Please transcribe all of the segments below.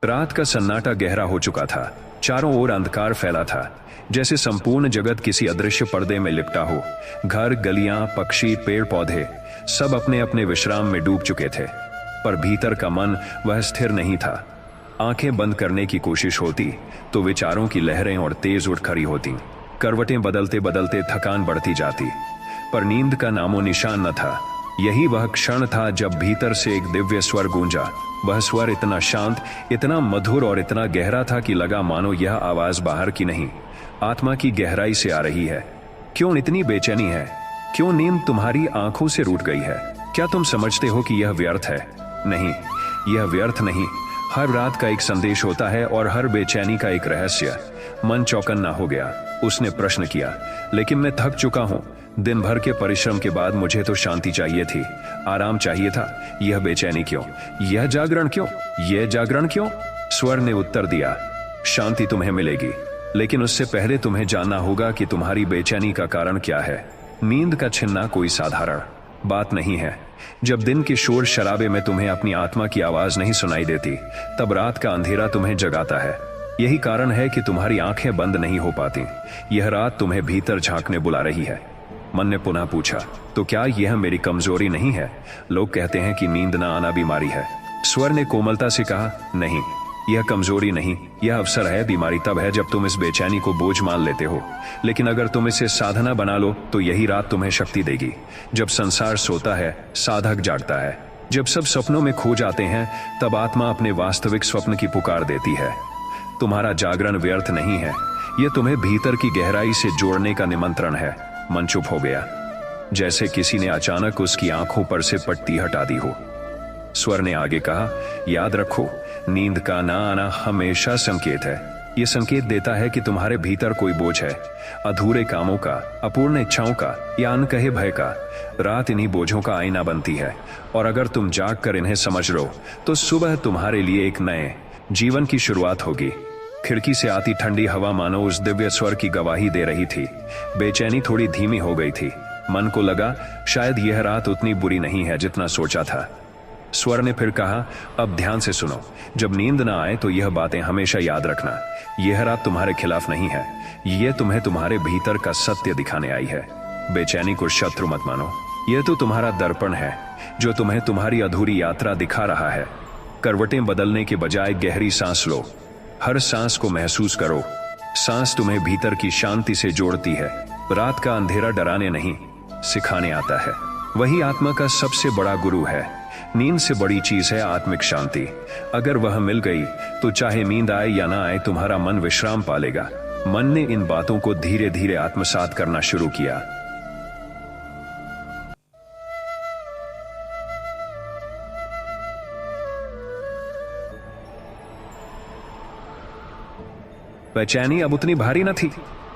रात का सन्नाटा गहरा हो चुका था। चारों ओर अंधकार फैला था, जैसे संपूर्ण जगत किसी अदृश्य पर्दे में लिपटा हो। घर, गलियां, पक्षी, पेड़ पौधे सब अपने अपने विश्राम में डूब चुके थे, पर भीतर का मन वह स्थिर नहीं था। आंखें बंद करने की कोशिश होती तो विचारों की लहरें और तेज उठ खड़ी होती। करवटें बदलते बदलते थकान बढ़ती जाती, पर नींद का नामो निशान न था। यही वह क्षण था जब भीतर से एक दिव्य स्वर गूंजा। वह स्वर इतना शांत, इतना मधुर और इतना गहरा था कि लगा मानो यह आवाज बाहर की नहीं, आत्मा की गहराई से आ रही है। क्यों इतनी बेचैनी है? क्यों नींद तुम्हारी आंखों से रूठ गई है? क्या तुम समझते हो कि यह व्यर्थ है? नहीं, यह व्यर्थ नहीं। हर रात का एक संदेश होता है और हर बेचैनी का एक रहस्य। मन चौकन्ना हो गया। उसने प्रश्न किया, लेकिन मैं थक चुका हूं। दिन भर के परिश्रम के बाद मुझे तो शांति चाहिए थी, आराम चाहिए था। यह बेचैनी क्यों? यह जागरण क्यों? यह जागरण क्यों? स्वर ने उत्तर दिया, शांति तुम्हें मिलेगी, लेकिन उससे पहले तुम्हें जानना होगा कि तुम्हारी बेचैनी का कारण क्या है। नींद का छिनना कोई साधारण बात नहीं है। जब दिन के शोर शराबे में तुम्हें अपनी आत्मा की आवाज नहीं सुनाई देती, तब रात का अंधेरा तुम्हें जगाता है। यही कारण है कि तुम्हारी आंखें बंद नहीं हो पाती। यह रात तुम्हें भीतर झांकने बुला रही है। मन ने पुनः पूछा, तो क्या यह मेरी कमजोरी नहीं है? लोग कहते हैं कि नींद ना आना बीमारी है। स्वर ने कोमलता से कहा, नहीं, यह कमजोरी नहीं, यह अवसर है। बीमारी तब है जब तुम इस बेचैनी को बोझ मान लेते हो, लेकिन अगर तुम इसे साधना बना लो तो यही रात तुम्हें शक्ति देगी। जब संसार सोता है, साधक जागता है। जब सब सपनों में खो जाते हैं, तब आत्मा अपने वास्तविक स्वप्न की पुकार देती है। तुम्हारा जागरण व्यर्थ नहीं है, यह तुम्हें भीतर की गहराई से जोड़ने का निमंत्रण है। मन चुप हो गया, जैसे किसी ने अचानक उसकी आंखों पर से पट्टी हटा दी हो। स्वर ने आगे कहा, याद रखो, नींद का ना आना हमेशा संकेत है। यह संकेत देता है कि तुम्हारे भीतर कोई बोझ है, अधूरे कामों का, अपूर्ण इच्छाओं का या अनकहे भय का। रात इन्हीं बोझों का आईना बनती है, और अगर तुम जाग कर इन्हें समझ लो तो सुबह तुम्हारे लिए एक नए जीवन की शुरुआत होगी। खिड़की से आती ठंडी हवा मानो उस दिव्य स्वर की गवाही दे रही थी। बेचैनी थोड़ी धीमी हो गई थी। मन को लगा, शायद यह रात उतनी बुरी नहीं है जितना सोचा था। स्वर ने फिर कहा, अब ध्यान से सुनो। जब नींद ना आए तो यह बातें हमेशा याद रखना। यह रात तुम्हारे खिलाफ नहीं है, यह तुम्हें तुम्हारे भीतर का सत्य दिखाने आई है। बेचैनी को शत्रु मत मानो, यह तो तुम्हारा दर्पण है जो तुम्हें तुम्हारी अधूरी यात्रा दिखा रहा है। करवटें बदलने के बजाय गहरी सांस लो। हर सांस को महसूस करो। सांस तुम्हें भीतर की शांति से जोड़ती है। रात का अंधेरा डराने नहीं, सिखाने आता है। वही आत्मा का सबसे बड़ा गुरु है। नींद से बड़ी चीज है आत्मिक शांति। अगर वह मिल गई तो चाहे नींद आए या ना आए, तुम्हारा मन विश्राम पालेगा। मन ने इन बातों को धीरे धीरे आत्मसात करना शुरू किया। बेचैनी अब उतनी भारी न थी।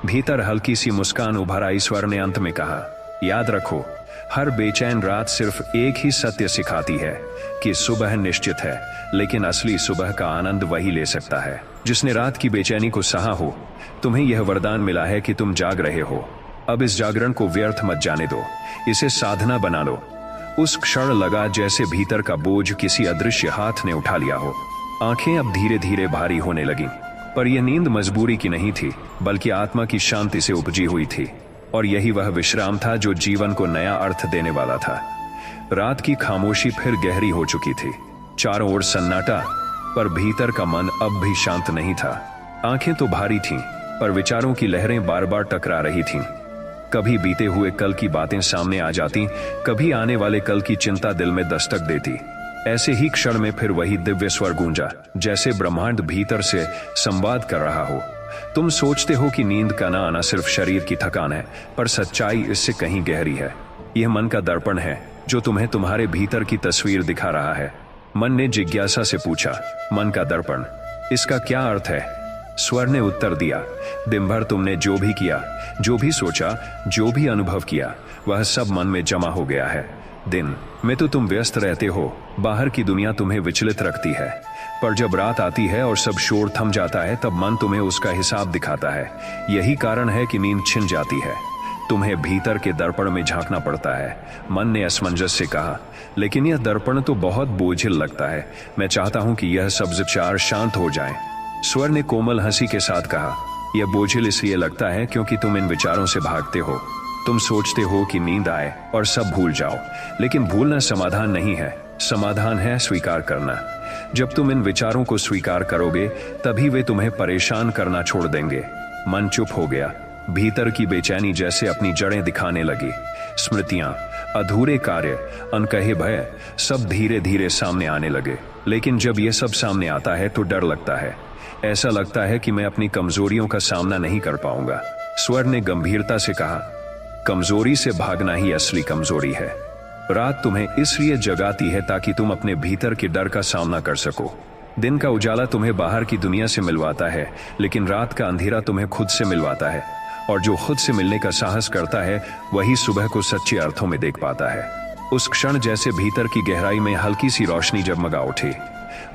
भीतर हल्की सी मुस्कान उभर आई। स्वर ने अंत में कहा, याद रखो, हर बेचैन रात सिर्फ एक ही सत्य सिखाती है कि सुबह निश्चित है, लेकिन असली सुबह का आनंद वही ले सकता है जिसने रात की बेचैनी को सहा हो। तुम्हें यह वरदान मिला है कि तुम जाग रहे हो। अब इस जागरण को व्यर्थ मत जाने दो, इसे साधना बना लो। उस क्षण लगा जैसे भीतर का बोझ किसी अदृश्य हाथ ने उठा लिया हो। आंखें अब धीरे धीरे भारी होने लगीं, पर यह नींद मजबूरी की नहीं थी, बल्कि आत्मा की शांति से उपजी हुई थी। और यही वह विश्राम था जो जीवन को नया अर्थ देने वाला था। रात की खामोशी फिर गहरी हो चुकी थी। चारों ओर सन्नाटा, पर भीतर का मन अब भी शांत नहीं था। आंखें तो भारी थीं, पर विचारों की लहरें बार बार टकरा रही थीं। कभी बीते हुए कल की बातें सामने आ जाती, कभी आने वाले कल की चिंता दिल में दस्तक देती। ऐसे ही क्षण में फिर वही दिव्य स्वर गूंजा, जैसे ब्रह्मांड भीतर से संवाद कर रहा हो। तुम सोचते हो कि नींद का ना आना सिर्फ शरीर की थकान है, पर सच्चाई इससे कहीं गहरी है। यह मन का दर्पण है जो तुम्हें तुम्हारे भीतर की तस्वीर दिखा रहा है। मन ने जिज्ञासा से पूछा, मन का दर्पण, इसका क्या अर्थ है? स्वर ने उत्तर दिया, दिन भर तुमने जो भी किया, जो भी सोचा, जो भी अनुभव किया, वह सब मन में जमा हो गया है। दिन में तो तुम व्यस्त रहते हो, बाहर की दुनिया तुम्हें विचलित रखती है, पर जब रात आती है और सब शोर थम जाता है, तब मन तुम्हें उसका हिसाब दिखाता है। यही कारण है कि नींद छिन जाती है। तुम्हें भीतर के दर्पण में झांकना पड़ता है। मन ने असमंजस से कहा, लेकिन यह दर्पण तो बहुत बोझिल लगता है। मैं चाहता हूं कि यह सब विचार शांत हो जाएं। स्वर ने कोमल हंसी के साथ कहा, यह बोझिल इसलिए लगता है क्योंकि तुम इन विचारों से भागते हो। तुम सोचते हो कि नींद आए और सब भूल जाओ, लेकिन भूलना समाधान नहीं है। समाधान है स्वीकार करना। जब तुम इन विचारों को स्वीकार करोगे तभी वे तुम्हें परेशान करना छोड़ देंगे। मन चुप हो गया। भीतर की बेचैनी जैसे अपनी जड़ें दिखाने लगी। स्मृतियां, अधूरे कार्य, अनकहे भय सब धीरे धीरे सामने आने लगे। लेकिन जब यह सब सामने आता है तो डर लगता है। ऐसा लगता है कि मैं अपनी कमजोरियों का सामना नहीं कर पाऊंगा। स्वर ने गंभीरता से कहा, कमजोरी से भागना ही असली कमजोरी है। रात तुम्हें इसलिए जगाती है ताकि तुम अपने भीतर के डर का सामना कर सको। दिन का उजाला तुम्हें बाहर की दुनिया से मिलवाता है, लेकिन रात का अंधेरा तुम्हें खुद से मिलवाता है। और जो खुद से मिलने का साहस करता है वही सुबह को सच्चे अर्थों में देख पाता है। उस क्षण जैसे भीतर की गहराई में हल्की सी रोशनी जगमगा उठी।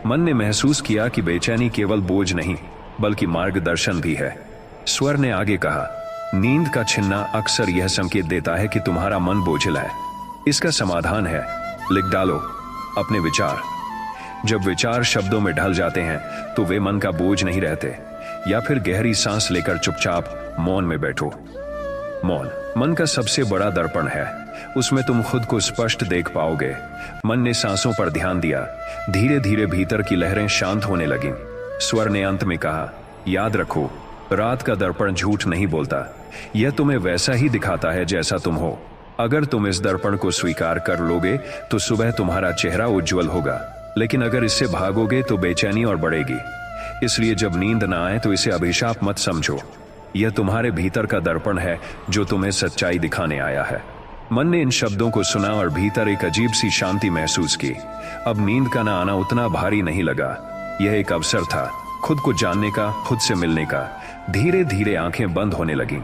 मन ने महसूस किया कि बेचैनी केवल बोझ नहीं बल्कि मार्गदर्शन भी है। स्वर ने आगे कहा, नींद का छिनना अक्सर यह संकेत देता है कि तुम्हारा मन बोझिल है। इसका समाधान है, लिख डालो अपने विचार। जब विचार शब्दों में ढल जाते हैं तो वे मन का बोझ नहीं रहते। या फिर गहरी सांस लेकर चुपचाप मौन में बैठो। मौन मन का सबसे बड़ा दर्पण है। उसमें तुम खुद को स्पष्ट देख पाओगे। मन ने सांसों पर ध्यान दिया। धीरे धीरे भीतर की लहरें शांत होने लगीं। स्वर ने अंत में कहा, याद रखो, रात का दर्पण झूठ नहीं बोलता। यह तुम्हें वैसा ही दिखाता है जैसा तुम हो। अगर तुम इस दर्पण को स्वीकार कर लोगे तो सुबह तुम्हारा चेहरा उज्जवल होगा, लेकिन अगर इससे भागोगे तो बेचैनी और बढ़ेगी। इसलिए जब नींद ना आए तो इसे अभिशाप मत समझो। यह तुम्हारे भीतर का दर्पण है जो तुम्हें सच्चाई दिखाने आया है। मन ने इन शब्दों को सुना और भीतर एक अजीब सी शांति महसूस की। अब नींद का ना आना उतना भारी नहीं लगा। यह एक अवसर था खुद को जानने का, खुद से मिलने का। धीरे धीरे आंखें बंद होने लगीं।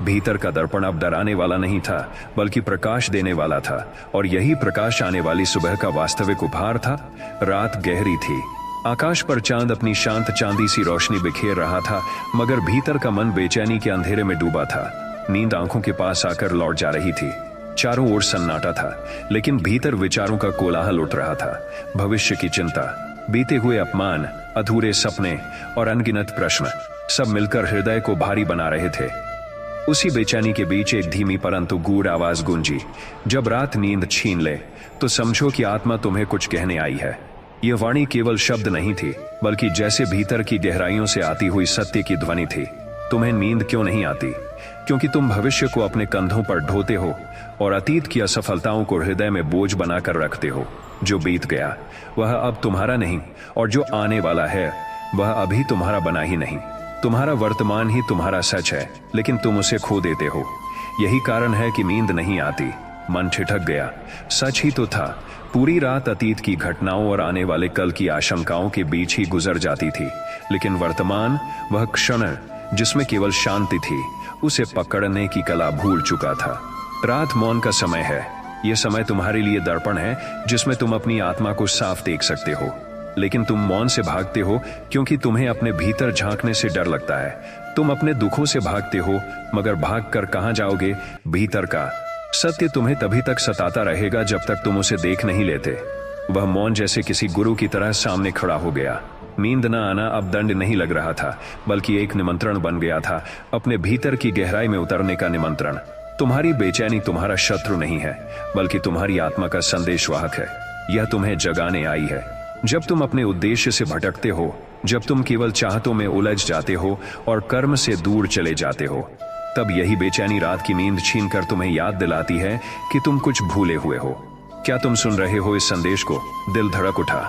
भीतर का दर्पण अब डराने वाला नहीं था बल्कि प्रकाश देने वाला था, और यही प्रकाश आने वाली सुबह का वास्तविक उपहार था। रात गहरी थी। आकाश पर चांद अपनी शांत चांदी सी रोशनी बिखेर रहा था, मगर भीतर का मन बेचैनी के अंधेरे में डूबा था। नींद आंखों के पास आकर लौट जा रही थी। चारों ओर सन्नाटा था, लेकिन भीतर विचारों का कोलाहल उठ रहा था। भविष्य की चिंता, बीते हुए अपमान, अधूरे सपने और अनगिनत प्रश्न सब मिलकर हृदय को भारी बना रहे थे। उसी बेचैनी के बीच एक धीमी परंतु गूढ़ आवाज गूंजी, जब रात नींद छीन ले तो समझो कि आत्मा तुम्हें कुछ कहने आई है। यह वाणी केवल शब्द नहीं थी, बल्कि जैसे भीतर की गहराइयों से आती हुई सत्य की ध्वनि थी। तुम्हें नींद क्यों नहीं आती? क्योंकि तुम भविष्य को अपने कंधों पर ढोते हो और अतीत की असफलताओं को हृदय में बोझ बनाकर रखते हो। जो बीत गया वह अब तुम्हारा नहीं, और जो आने वाला है वह अभी तुम्हारा बना ही नहीं। तुम्हारा वर्तमान ही तुम्हारा सच है, लेकिन तुम उसे खो देते हो। यही कारण है कि नींद नहीं आती। मन ठिठक गया। सच ही तो था। पूरी रात अतीत की घटनाओं और आने वाले कल की आशंकाओं के बीच ही गुजर जाती थी, लेकिन वर्तमान, वह क्षण जिसमें केवल शांति थी, उसे पकड़ने की कला भूल चुका था। रात मौन का समय है। यह समय तुम्हारे लिए दर्पण है जिसमें तुम अपनी आत्मा को साफ देख सकते हो। लेकिन तुम मौन से भागते हो क्योंकि तुम्हें अपने भीतर झांकने से डर लगता है। तुम अपने दुखों से भागते हो, मगर भागकर कहां जाओगे? भीतर का सत्य तुम्हें तभी तक सताता रहेगा जब तक तुम उसे देख नहीं लेते। वह मौन जैसे किसी गुरु की तरह सामने खड़ा हो गया। नींद न आना अब दंड नहीं लग रहा था, बल्कि एक निमंत्रण बन गया था, अपने भीतर की गहराई में उतरने का निमंत्रण। तुम्हारी बेचैनी तुम्हारा शत्रु नहीं है, बल्कि तुम्हारी आत्मा का संदेशवाहक है। यह तुम्हें जगाने आई है। जब तुम अपने उद्देश्य से भटकते हो, जब तुम केवल चाहतों में उलझ जाते हो और कर्म से दूर चले जाते हो, तब यही बेचैनी रात की नींद छीनकर तुम्हें याद दिलाती है कि तुम कुछ भूले हुए हो। क्या तुम सुन रहे हो इस संदेश को? दिल धड़क उठा।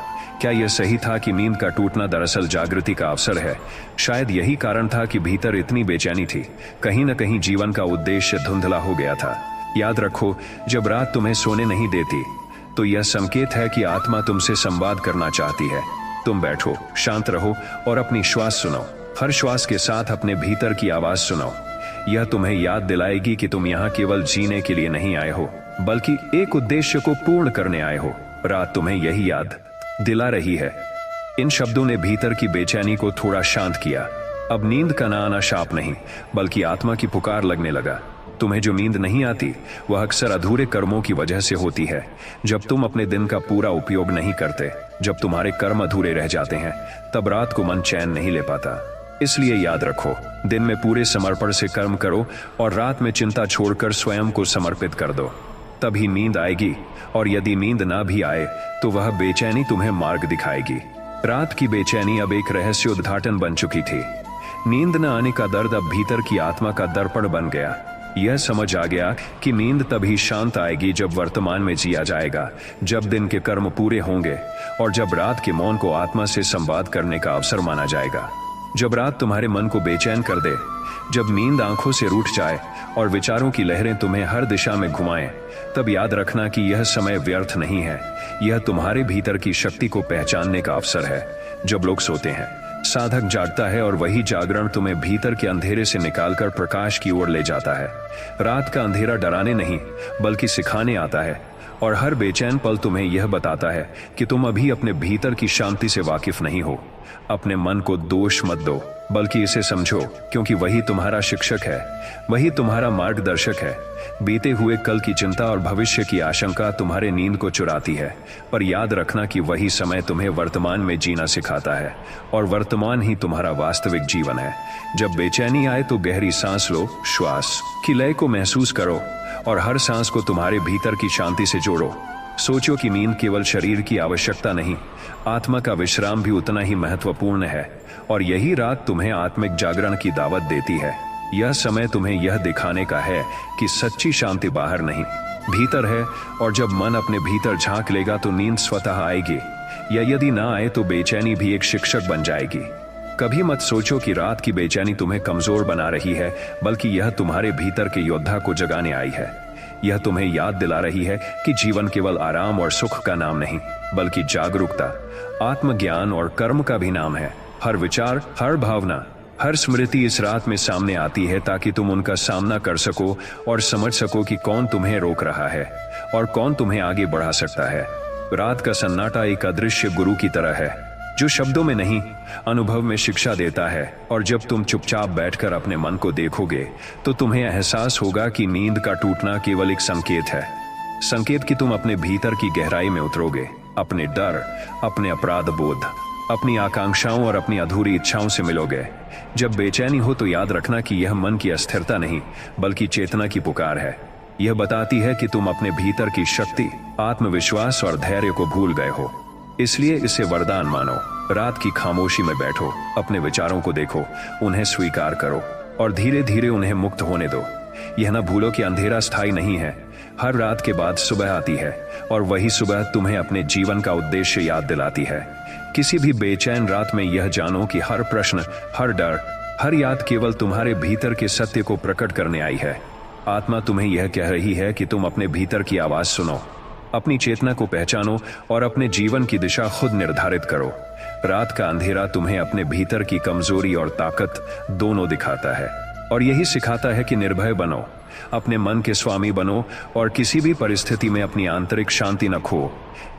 क्या यह सही था कि नींद का टूटना दरअसल जागृति का अवसर है? शायद यही कारण था कि भीतर इतनी बेचैनी थी। कहीं न कहीं जीवन का उद्देश्य धुंधला हो गया था। याद रखो, जब रात तुम्हें सोने नहीं देती तो यह संकेत है कि आत्मा तुमसे संवाद करना चाहती है। तुम बैठो, शांत रहो और अपनी श्वास सुनो। हर श्वास के साथ अपने भीतर की आवाज सुनो। यह तुम्हें याद दिलाएगी कि तुम यहाँ केवल जीने के लिए नहीं आए हो, बल्कि एक उद्देश्य को पूर्ण करने आए हो। रात तुम्हें यही याद दिला रही है। इन शब्दों ने भीतर की बेचैनी को थोड़ा शांत किया। अब नींद का ना आना शाप नहीं, बल्कि आत्मा की पुकार लगने लगा। तुम्हें जो नींद नहीं आती वह अक्सर अधूरे कर्मों की वजह से होती है। जब तुम अपने दिन का पूरा उपयोग नहीं करते, जब तुम्हारे कर्म अधूरे रह जाते हैं, तब रात को मन चैन नहीं ले पाता। इसलिए याद रखो, दिन में पूरे समर्पण से कर्म करो और रात में चिंता छोड़कर स्वयं को समर्पित कर दो। तभी नींद आएगी, और यदि नींद ना भी आए तो वह बेचैनी तुम्हें मार्ग दिखाएगी। रात की बेचैनी अब एक रहस्य उद्घाटन बन चुकी थी। नींद न आने का दर्द अब भीतर की आत्मा का दर्पण बन गया। यह समझ आ गया कि नींद तभी शांत आएगी जब वर्तमान में जिया जाएगा, जब दिन के कर्म पूरे होंगे और जब रात के मौन को आत्मा से संवाद करने का अवसर माना जाएगा। जब रात तुम्हारे मन को बेचैन कर दे, जब नींद आंखों से रूठ जाए और विचारों की लहरें तुम्हें हर दिशा में घुमाएं, तब याद रखना कि यह समय व्यर्थ नहीं है। यह तुम्हारे भीतर की शक्ति को पहचानने का अवसर है। जब लोग सोते हैं, साधक जागता है और वही जागरण तुम्हें भीतर के अंधेरे से निकालकर प्रकाश की ओर ले जाता है। रात का अंधेरा डराने नहीं बल्कि सिखाने आता है, और हर बेचैन पल तुम्हें यह बताता है कि तुम अभी अपने भीतर की शांति से वाकिफ नहीं हो। अपने मन को दोष मत दो, बल्कि इसे समझो, क्योंकि वही तुम्हारा शिक्षक है, वही तुम्हारा मार्गदर्शक है। बीते हुए कल की चिंता और भविष्य की आशंका तुम्हारे नींद को चुराती है, पर याद रखना कि वही समय तुम्हें वर्तमान में जीना सिखाता है, और वर्तमान ही तुम्हारा वास्तविक जीवन है। जब बेचैनी आए तो गहरी सांस लो, श्वास की लय को महसूस करो और हर सांस को तुम्हारे भीतर की शांति से जोड़ो। सोचो कि नींद केवल शरीर की आवश्यकता नहीं, आत्मा का विश्राम भी उतना ही महत्वपूर्ण है, और यही रात तुम्हें आत्मिक जागरण की दावत देती है। यह समय तुम्हें यह दिखाने का है कि सच्ची शांति बाहर नहीं, भीतर है, और जब मन अपने भीतर झांक लेगा तो नींद स्वतः आएगी, या यदि ना आए तो बेचैनी भी एक शिक्षक बन जाएगी। कभी मत सोचो कि रात की बेचैनी तुम्हें कमजोर बना रही है, बल्कि यह तुम्हारे भीतर के योद्धा को जगाने आई है। यह तुम्हें याद दिला रही है कि जीवन केवल आराम और सुख का नाम नहीं, बल्कि जागरूकता, आत्मज्ञान और कर्म का भी नाम है। हर विचार, हर भावना, हर स्मृति इस रात में सामने आती है ताकि तुम उनका सामना कर सको और समझ सको कि कौन तुम्हें रोक रहा है और कौन तुम्हें आगे बढ़ा सकता है। रात का सन्नाटा एक अदृश्य गुरु की तरह है, जो शब्दों में नहीं, अनुभव में शिक्षा देता है। और जब तुम चुपचाप बैठकर अपने मन को देखोगे तो तुम्हें एहसास होगा कि नींद का टूटना केवल एक संकेत है, संकेत कि तुम अपने भीतर की गहराई में उतरोगे, अपने डर, अपने अपराध बोध, अपनी आकांक्षाओं और अपनी अधूरी इच्छाओं से मिलोगे। जब बेचैनी हो तो याद रखना कि यह मन की अस्थिरता नहीं, बल्कि चेतना की पुकार है। यह बताती है कि तुम अपने भीतर की शक्ति, आत्मविश्वास और धैर्य को भूल गए हो। इसलिए इसे वरदान मानो। रात की खामोशी में बैठो, अपने विचारों को देखो, उन्हें स्वीकार करो और धीरे धीरे उन्हें मुक्त होने दो। यह न भूलो कि अंधेरा स्थायी नहीं है, हर रात के बाद सुबह आती है, और वही सुबह तुम्हें अपने जीवन का उद्देश्य याद दिलाती है। किसी भी बेचैन रात में यह जानो कि हर प्रश्न, हर डर, हर याद केवल तुम्हारे भीतर के सत्य को प्रकट करने आई है। आत्मा तुम्हें यह कह रही है कि तुम अपने भीतर की आवाज सुनो, अपनी चेतना को पहचानो और अपने जीवन की दिशा खुद निर्धारित करो। रात का अंधेरा तुम्हें अपने भीतर की कमजोरी और ताकत दोनों दिखाता है, और यही सिखाता है कि निर्भय बनो, अपने मन के स्वामी बनो और किसी भी परिस्थिति में अपनी आंतरिक शांति न खो।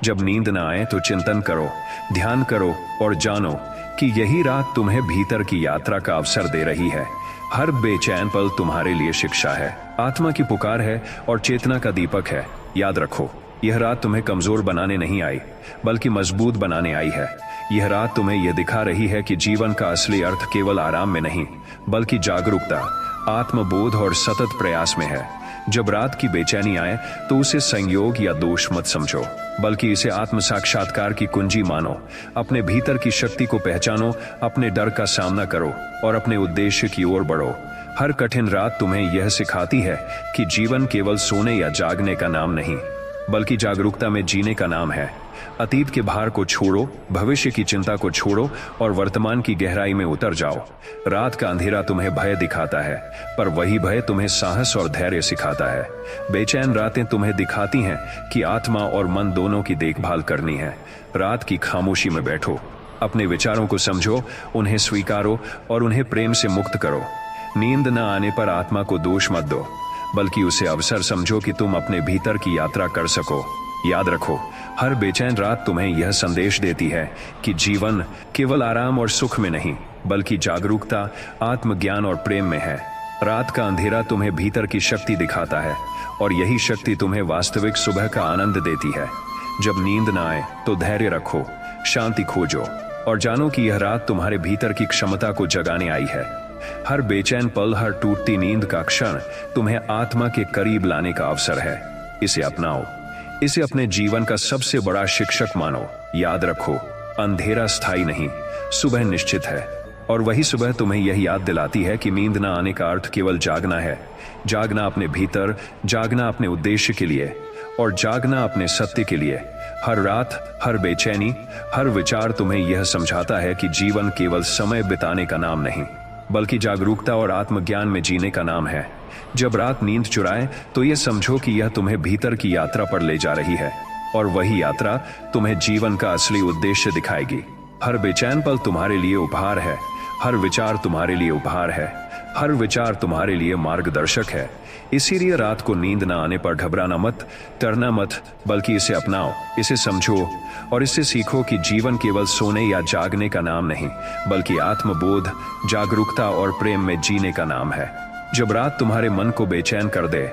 जब नींद न आए तो चिंतन करो, ध्यान करो और जानो कि यही रात तुम्हें भीतर की यात्रा का अवसर दे रही है। हर बेचैन पल तुम्हारे लिए शिक्षा है, आत्मा की पुकार है और चेतना का दीपक है। याद रखो, यह रात तुम्हें कमजोर बनाने नहीं आई, बल्कि मजबूत बनाने आई है। यह रात तुम्हें यह दिखा रही है कि जीवन का असली अर्थ केवल आराम में नहीं, बल्कि जागरूकता, आत्मबोध और सतत प्रयास में है। जब रात की बेचैनी आए तो उसे संयोग या दोष मत समझो, बल्कि इसे आत्म साक्षात्कार की कुंजी मानो। अपने भीतर की शक्ति को पहचानो, अपने डर का सामना करो और अपने उद्देश्य की ओर बढ़ो। हर कठिन रात तुम्हें यह सिखाती है कि जीवन केवल सोने या जागने का नाम नहीं, बल्कि जागरूकता में जीने का नाम है। अतीत के भार को छोड़ो, भविष्य की चिंता को छोड़ो और वर्तमान की गहराई में उतर जाओ। रात का अंधेरा तुम्हें भय दिखाता है, पर वही भय तुम्हें साहस और धैर्य सिखाता है। बेचैन रातें तुम्हें दिखाती हैं कि आत्मा और मन दोनों की देखभाल करनी है। रात की खामोशी में बैठो, अपने विचारों को समझो, उन्हें स्वीकारो और उन्हें प्रेम से मुक्त करो। नींद न आने पर आत्मा को दोष मत दो, बल्कि उसे अवसर समझो कि तुम अपने भीतर की यात्रा कर सको। याद रखो, हर बेचैन रात तुम्हें यह संदेश देती है कि जीवन केवल आराम और सुख में नहीं, बल्कि जागरूकता, आत्मज्ञान और प्रेम में है। रात का अंधेरा तुम्हें भीतर की शक्ति दिखाता है और यही शक्ति तुम्हें वास्तविक सुबह का आनंद देती है। जब नींद ना आए तो धैर्य रखो, शांति खोजो और जानो कि यह रात तुम्हारे भीतर की क्षमता को जगाने आई है। हर बेचैन पल, हर टूटती नींद का क्षण तुम्हें आत्मा के करीब लाने का अवसर है। इसे अपनाओ, इसे अपने जीवन का सबसे बड़ा शिक्षक मानो। याद रखो, अंधेरा स्थायी नहीं, सुबह निश्चित है। और वही सुबह तुम्हें यह याद दिलाती है कि नींद ना आने का अर्थ केवल जागना है। जागना अपने भीतर, जागना अपने उद्देश्य के लिए और जागना अपने सत्य के लिए। हर रात, हर बेचैनी, हर विचार तुम्हें यह समझाता है कि जीवन केवल समय बिताने का नाम नहीं, बल्कि जागरूकता और आत्मज्ञान में जीने का नाम है। जब रात नींद चुराए तो यह समझो कि यह तुम्हें भीतर की यात्रा पर ले जा रही है और वही यात्रा तुम्हें जीवन का असली उद्देश्य दिखाएगी। हर बेचैन पल तुम्हारे लिए उपहार है, हर विचार तुम्हारे लिए उपहार है, हर विचार तुम्हारे लिए मार्गदर्शक है। इसीलिए रात को नींद न आने पर घबराना मत, डरना मत, बल्कि इसे अपनाओ, इसे समझो और इससे सीखो कि जीवन केवल सोने या जागने का नाम नहीं, बल्कि आत्मबोध, जागरूकता और प्रेम में जीने का नाम है। जब रात तुम्हारे मन को बेचैन कर दे,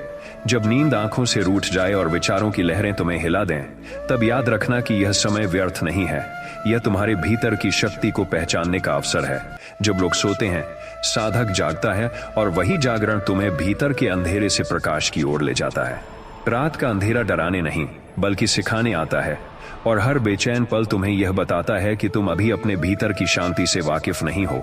जब नींद आंखों से रूठ जाए और विचारों की लहरें तुम्हें हिला दें, तब याद रखना कि यह समय व्यर्थ नहीं है। यह तुम्हारे भीतर की शक्ति को पहचानने का अवसर है। जब लोग सोते हैं, साधक जागता है और वही जागरण तुम्हें भीतर के अंधेरे से प्रकाश की ओर ले जाता है। रात का अंधेरा डराने नहीं, बल्कि सिखाने आता है और हर बेचैन पल तुम्हें यह बताता है कि तुम अभी अपने भीतर की शांति से वाकिफ नहीं हो।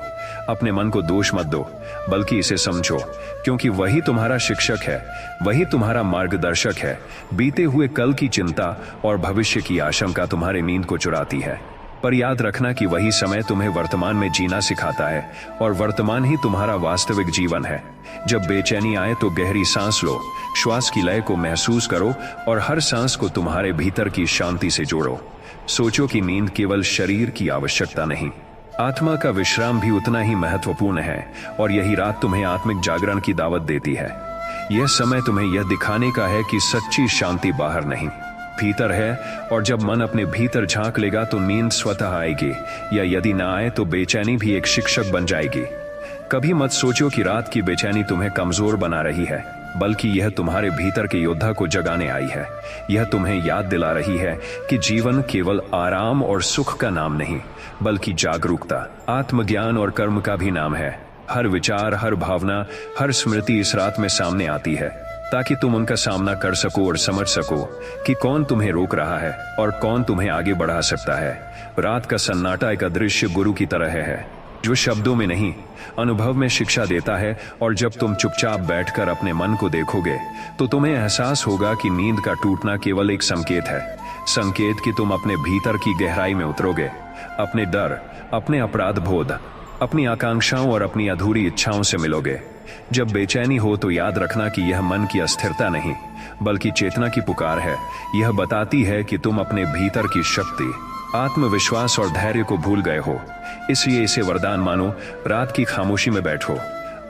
अपने मन को दोष मत दो, बल्कि इसे समझो, क्योंकि वही तुम्हारा शिक्षक है, वही तुम्हारा मार्गदर्शक है। बीते हुए कल की चिंता और भविष्य की आशंका तुम्हारे नींद को चुराती है, पर याद रखना कि वही समय तुम्हें वर्तमान में जीना सिखाता है और वर्तमान ही तुम्हारा वास्तविक जीवन है। जब बेचैनी आए तो गहरी सांस लो, श्वास की लय को महसूस करो और हर सांस को तुम्हारे भीतर की शांति से जोड़ो। सोचो कि नींद केवल शरीर की आवश्यकता नहीं, आत्मा का विश्राम भी उतना ही महत्वपूर्ण है और यही रात तुम्हें आत्मिक जागरण की दावत देती है। यह समय तुम्हें यह दिखाने का है कि सच्ची शांति बाहर नहीं, भीतर है और जब मन अपने भीतर झांक लेगा तो नींद स्वतः आएगी, या यदि ना आए तो बेचैनी भी एक शिक्षक बन जाएगी। कभी मत सोचो कि रात की बेचैनी तुम्हें कमजोर बना रही है, बल्कि यह तुम्हारे भीतर के योद्धा को जगाने आई है। यह तुम्हें याद दिला रही है कि जीवन केवल आराम और सुख का नाम नहीं, बल्कि जागरूकता, आत्मज्ञान और कर्म का भी नाम है। हर विचार, हर भावना, हर स्मृति इस रात में सामने आती है ताकि तुम उनका सामना कर सको और समझ सको कि कौन तुम्हें रोक रहा है और कौन तुम्हें आगे बढ़ा सकता है। रात का सन्नाटा एक अदृश्य गुरु की तरह है, जो शब्दों में नहीं, अनुभव में शिक्षा देता है। और जब तुम चुपचाप बैठकर अपने मन को देखोगे तो तुम्हें एहसास होगा कि नींद का टूटना केवल एक संकेत है, संकेत कि तुम अपने भीतर की गहराई में उतरोगे, अपने डर, अपने अपराध बोध, अपनी आकांक्षाओं और अपनी अधूरी इच्छाओं से मिलोगे। जब बेचैनी हो तो याद रखना कि यह मन की अस्थिरता नहीं, बल्कि चेतना की पुकार है। यह बताती है कि तुम अपने भीतर की शक्ति, आत्मविश्वास और धैर्य को भूल गए हो। इसलिए इसे वरदान मानो। रात की खामोशी में बैठो,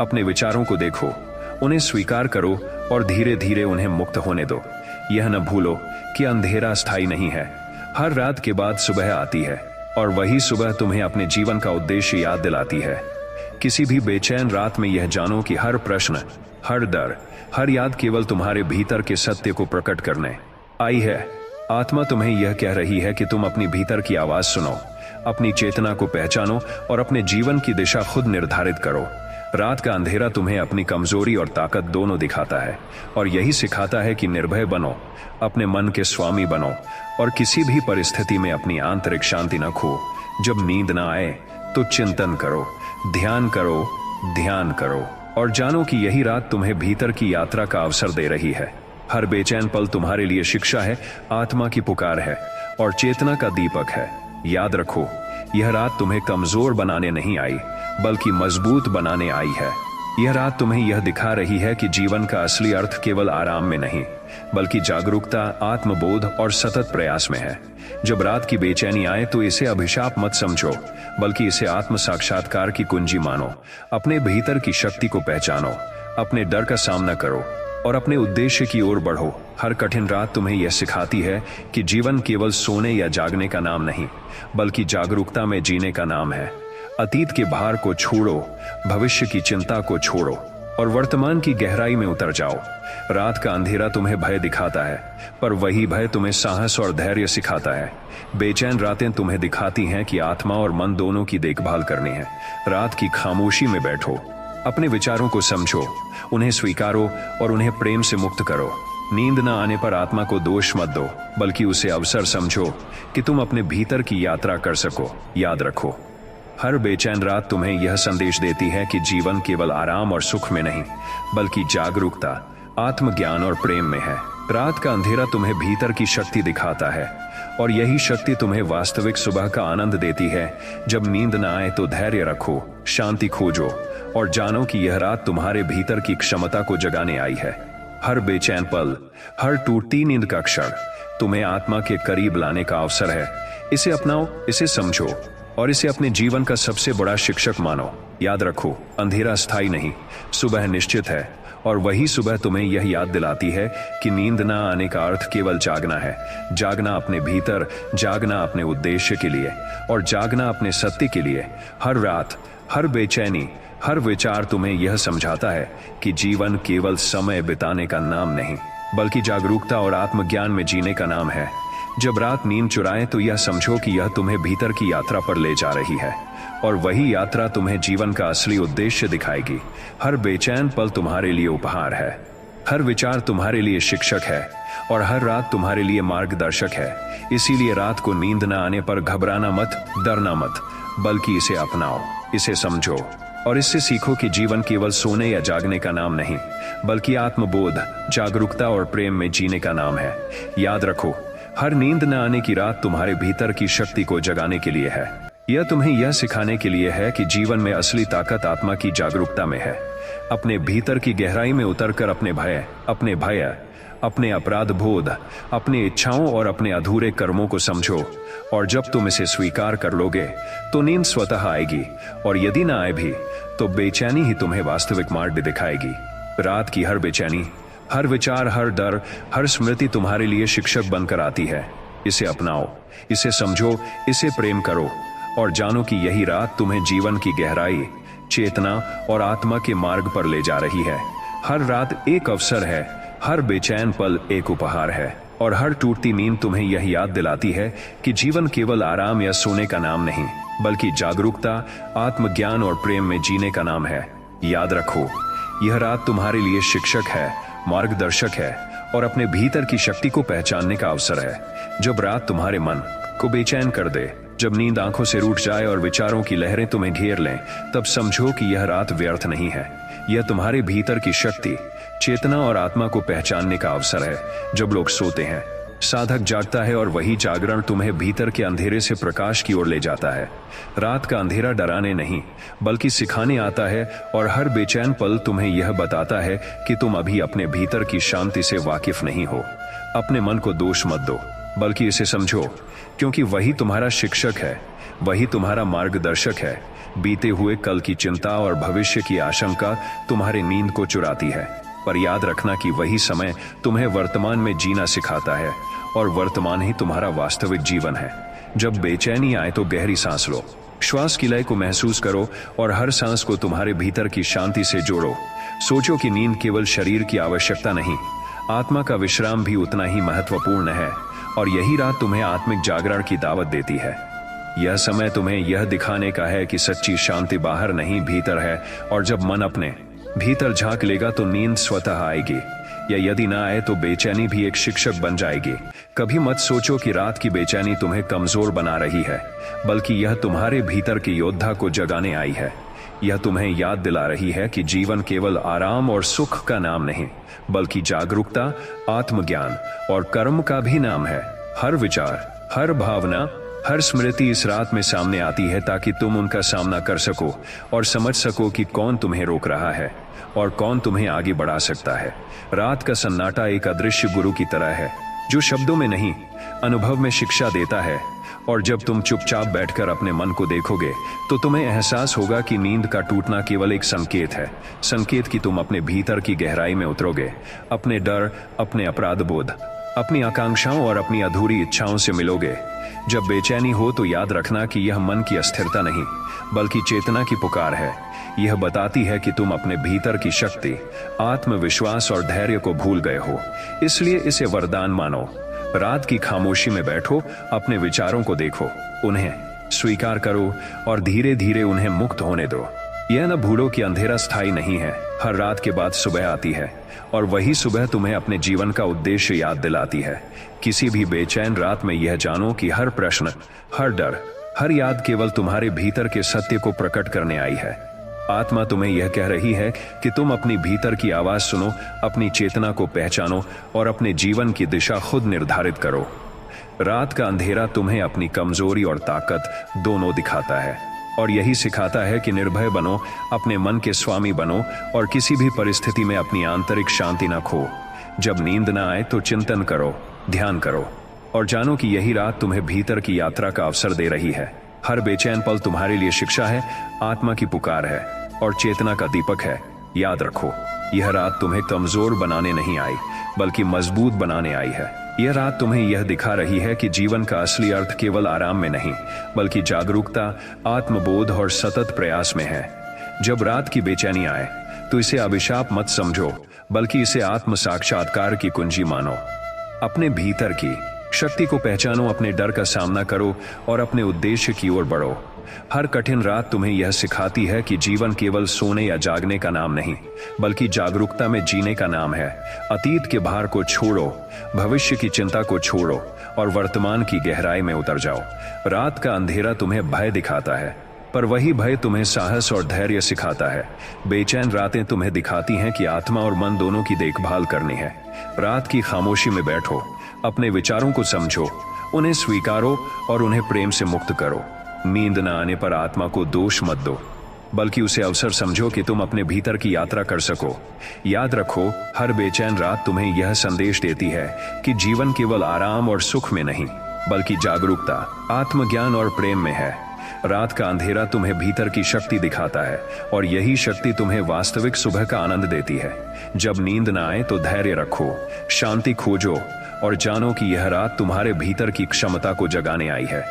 अपने विचारों को देखो, उन्हें स्वीकार करो और धीरे धीरे उन्हें मुक्त होने दो। यह न भूलो कि अंधेरा स्थायी नहीं है, हर रात के बाद सुबह आती है और वही सुबह तुम्हें अपने जीवन का उद्देश्य याद दिलाती है। किसी भी बेचैन रात में यह जानो कि हर प्रश्न, हर डर, हर याद केवल तुम्हारे भीतर के सत्य को प्रकट करने आई है। आत्मा तुम्हें यह कह रही है कि तुम अपनी भीतर की आवाज सुनो, अपनी चेतना को पहचानो और अपने जीवन की दिशा खुद निर्धारित करो। रात का अंधेरा तुम्हें अपनी कमजोरी और ताकत दोनों दिखाता है और यही सिखाता है कि निर्भय बनो, अपने मन के स्वामी बनो और किसी भी परिस्थिति में अपनी आंतरिक शांति न खो। जब नींद न आए तो चिंतन करो, ध्यान करो, ध्यान करो और जानो कि यही रात तुम्हें भीतर की यात्रा का अवसर दे रही है। हर बेचैन पल तुम्हारे लिए शिक्षा है, आत्मा की पुकार है और चेतना का दीपक है। याद रखो, यह रात तुम्हें कमजोर बनाने नहीं आई, बल्कि मजबूत बनाने आई है। यह रात तुम्हें यह दिखा रही है कि जीवन का असली अर्थ केवल आराम में नहीं, बल्कि जागरूकता, आत्मबोध और सतत प्रयास में है। जब रात की बेचैनी आए तो इसे अभिशाप मत समझो, बल्कि इसे आत्म साक्षात्कार की कुंजी मानो। अपने भीतर की शक्ति को पहचानो, अपने डर का सामना करो और अपने उद्देश्य की ओर बढ़ो। हर कठिन रात तुम्हें यह सिखाती है कि जीवन केवल सोने या जागने का नाम नहीं, बल्कि जागरूकता में जीने का नाम है। अतीत के भार को छोड़ो, भविष्य की चिंता को छोड़ो और वर्तमान की गहराई में उतर जाओ। रात का अंधेरा तुम्हें भय दिखाता है, पर वही भय तुम्हें साहस और धैर्य सिखाता है। बेचैन रातें तुम्हें दिखाती हैं कि आत्मा और मन दोनों की देखभाल करनी है। रात की खामोशी में बैठो, अपने विचारों को समझो, उन्हें स्वीकारो और उन्हें प्रेम से मुक्त करो। नींद न आने पर आत्मा को दोष मत दो, बल्कि उसे अवसर समझो कि तुम अपने भीतर की यात्रा कर सको। याद रखो, हर बेचैन रात तुम्हें यह संदेश देती है कि जीवन केवल आराम और सुख में नहीं, बल्कि जागरूकता, आत्मज्ञान और प्रेम में है। रात का अंधेरा तुम्हें भीतर की शक्ति दिखाता है, और यही शक्ति तुम्हें वास्तविक सुबह का आनंद देती है। जब नींद न आए तो धैर्य रखो, शांति खोजो और जानो कि यह रात तुम्हारे भीतर की क्षमता को जगाने आई है। हर बेचैन पल, हर टूटती नींद का क्षण तुम्हें आत्मा के करीब लाने का अवसर है। इसे अपनाओ, इसे समझो और इसे अपने जीवन का सबसे बड़ा शिक्षक मानो। याद रखो, अंधेरा स्थायी नहीं, सुबह निश्चित है, और वही सुबह तुम्हें यह याद दिलाती है कि नींद ना आने का अर्थ केवल जागना है। जागना अपने भीतर, जागना अपने उद्देश्य के लिए और जागना अपने सत्य के लिए। हर रात, हर बेचैनी, हर विचार तुम्हें यह समझाता है कि जीवन केवल समय बिताने का नाम नहीं, बल्कि जागरूकता और आत्मज्ञान में जीने का नाम है। जब रात नींद चुराए तो यह समझो कि यह तुम्हें भीतर की यात्रा पर ले जा रही है, और वही यात्रा तुम्हें जीवन का असली उद्देश्य दिखाएगी। हर बेचैन पल तुम्हारे लिए उपहार है, हर विचार तुम्हारे लिए शिक्षक है, और हर रात तुम्हारे लिए मार्गदर्शक है। इसीलिए रात को नींद न आने पर घबराना मत, डरना मत, बल्कि इसे अपनाओ, इसे समझो और इससे सीखो कि जीवन केवल सोने या जागने का नाम नहीं, बल्कि आत्मबोध, जागरूकता और प्रेम में जीने का नाम है। याद रखो, हर नींद न आने की रात तुम्हारे भीतर की शक्ति को जगाने के लिए है। यह तुम्हें यह सिखाने के लिए है कि जीवन में असली ताकत आत्मा की जागरूकता में है। अपने भीतर की गहराई में उतरकर अपने भय, अपने अपराध बोध, अपनी इच्छाओं और अपने अधूरे कर्मों को समझो, और जब तुम इसे स्वीकार कर लोगे तो नींद स्वतः आएगी, और यदि ना आए भी तो बेचैनी ही तुम्हें वास्तविक मार्ग दिखाएगी। रात की हर बेचैनी, हर विचार, हर डर, हर स्मृति तुम्हारे लिए शिक्षक बनकर आती है। इसे अपनाओ, इसे समझो, इसे प्रेम करो और जानो कि यही रात तुम्हें जीवन की गहराई, चेतना और आत्मा के मार्ग पर ले जा रही है। हर रात एक अवसर है, हर बेचैन पल एक उपहार है, और हर टूटती नींद तुम्हें यह याद दिलाती है कि जीवन केवल आराम या सोने का नाम नहीं, बल्कि जागरूकता, आत्मज्ञान और प्रेम में जीने का नाम है। याद रखो, यह रात तुम्हारे लिए शिक्षक है, मार्गदर्शक है और अपने भीतर की शक्ति को पहचानने का अवसर है। जब रात तुम्हारे मन को बेचैन कर दे, जब नींद आंखों से रूठ जाए और विचारों की लहरें तुम्हें घेर लें, तब समझो कि यह रात व्यर्थ नहीं है। यह तुम्हारे भीतर की शक्ति, चेतना और आत्मा को पहचानने का अवसर है। जब लोग सोते हैं, साधक जागता है, और वही जागरण तुम्हें भीतर के अंधेरे से प्रकाश की ओर ले जाता है। रात का अंधेरा डराने नहीं, बल्कि सिखाने आता है, और हर बेचैन पल तुम्हें यह बताता है कि तुम अभी अपने भीतर की शांति से वाकिफ नहीं हो। अपने मन को दोष मत दो, बल्कि इसे समझो, क्योंकि वही तुम्हारा शिक्षक है, वही तुम्हारा मार्गदर्शक है। बीते हुए कल की चिंता और भविष्य की आशंका तुम्हारे नींद को चुराती है, पर याद रखना कि वही समय तुम्हें वर्तमान में जीना सिखाता है, और वर्तमान ही तुम्हारा वास्तविक जीवन है। जब बेचैनी आए तो गहरी सांस लो, श्वास की लय को महसूस करो और हर सांस को तुम्हारे भीतर की शांति से जोड़ो। सोचो कि नींद केवल शरीर की आवश्यकता नहीं, आत्मा का विश्राम भी उतना ही महत्वपूर्ण है, और यही रात तुम्हें आत्मिक जागरण की दावत देती है। यह समय तुम्हें यह दिखाने का है कि सच्ची शांति बाहर नहीं, भीतर है, और जब मन अपने भीतर झांक लेगा तो नींद स्वतः आएगी, या यदि ना आए तो बेचैनी भी एक शिक्षक बन जाएगी। कभी मत सोचो कि रात की बेचैनी तुम्हें कमजोर बना रही है, बल्कि यह तुम्हारे भीतर के योद्धा को जगाने आई है। यह तुम्हें याद दिला रही है कि जीवन केवल आराम और सुख का नाम नहीं, बल्कि जागरूकता, आत्मज्ञान और कर्म का भी नाम है। हर विचार, हर भावना, हर स्मृति इस रात में सामने आती है ताकि तुम उनका सामना कर सको और समझ सको कि कौन तुम्हें रोक रहा है और कौन तुम्हें आगे बढ़ा सकता है। रात का सन्नाटा एक अदृश्य गुरु की तरह है, जो शब्दों में नहीं, अनुभव में शिक्षा देता है। और जब तुम चुपचाप बैठकर अपने मन को देखोगे तो तुम्हें एहसास होगा कि नींद का टूटना केवल एक संकेत है, संकेत कि तुम अपने भीतर की गहराई में उतरोगे, अपने डर, अपने अपराध बोध, अपनी आकांक्षाओं और अपनी अधूरी इच्छाओं से मिलोगे। जब बेचैनी हो तो याद रखना कि यह मन की अस्थिरता नहीं, बल्कि चेतना की पुकार है। यह बताती है कि तुम अपने भीतर की शक्ति, आत्मविश्वास और धैर्य को भूल गए हो, इसलिए इसे वरदान मानो। रात की खामोशी में बैठो, अपने विचारों को देखो, उन्हें स्वीकार करो और धीरे धीरे उन्हें मुक्त होने दो। यह न भूलो कि अंधेरा स्थायी नहीं है, हर रात के बाद सुबह आती है और वही सुबह तुम्हें अपने जीवन का उद्देश्य याद दिलाती है। किसी भी बेचैन रात में यह जानो कि हर प्रश्न, हर डर, हर याद केवल तुम्हारे भीतर के सत्य को प्रकट करने आई है। आत्मा तुम्हें यह कह रही है कि तुम अपनी भीतर की आवाज सुनो, अपनी चेतना को पहचानो और अपने जीवन की दिशा खुद निर्धारित करो। रात का अंधेरा तुम्हें अपनी कमजोरी और ताकत दोनों दिखाता है और यही सिखाता है कि निर्भय बनो, अपने मन के स्वामी बनो और किसी भी परिस्थिति में अपनी आंतरिक शांति न खो। जब नींद न आए तो चिंतन करो, ध्यान करो और जानो कि यही रात तुम्हें भीतर की यात्रा का अवसर दे रही है। हर बेचैन पल तुम्हारे लिए शिक्षा है, आत्मा की पुकार है और चेतना का दीपक है। याद रखो, यह रात तुम्हें कमजोर बनाने नहीं आई, बल्कि मजबूत बनाने आई है। यह रात तुम्हें यह दिखा रही है कि जीवन का असली अर्थ केवल आराम में नहीं, बल्कि जागरूकता, आत्मबोध और सतत प्रयास में है। जब रात की बेचैनी आए तो इसे अभिशाप मत समझो, बल्कि इसे आत्म साक्षात्कार की कुंजी मानो। अपने भीतर की शक्ति को पहचानो, अपने डर का सामना करो और अपने उद्देश्य की ओर बढ़ो। हर कठिन रात तुम्हें यह सिखाती है कि जीवन केवल सोने या जागने का नाम नहीं, बल्कि जागरूकता में जीने का नाम है। अतीत के भार को छोड़ो, भविष्य की चिंता को छोड़ो और वर्तमान की गहराई में उतर जाओ। रात का अंधेरा तुम्हें भय दिखाता है, पर वही भय तुम्हें साहस और धैर्य सिखाता है। बेचैन रातें तुम्हें दिखाती हैं कि आत्मा और मन दोनों की देखभाल करनी है। रात की खामोशी में बैठो, अपने विचारों को समझो, उन्हें स्वीकारो और उन्हें प्रेम से मुक्त करो। नींद न आने पर आत्मा को दोष मत दो, बल्कि उसे अवसर समझो कि तुम अपने भीतर की यात्रा कर सको। याद रखो, हर बेचैन रात तुम्हें यह संदेश देती है कि जीवन केवल आराम और सुख में नहीं, बल्कि जागरूकता, आत्मज्ञान और प्रेम में है। रात का अंधेरा तुम्हें भीतर की शक्ति दिखाता है और यही शक्ति तुम्हें वास्तविक सुबह का आनंद देती है। जब नींद न आए तो धैर्य रखो, शांति खोजो और जानो कि यह रात तुम्हारे भीतर की क्षमता को जगाने आई है।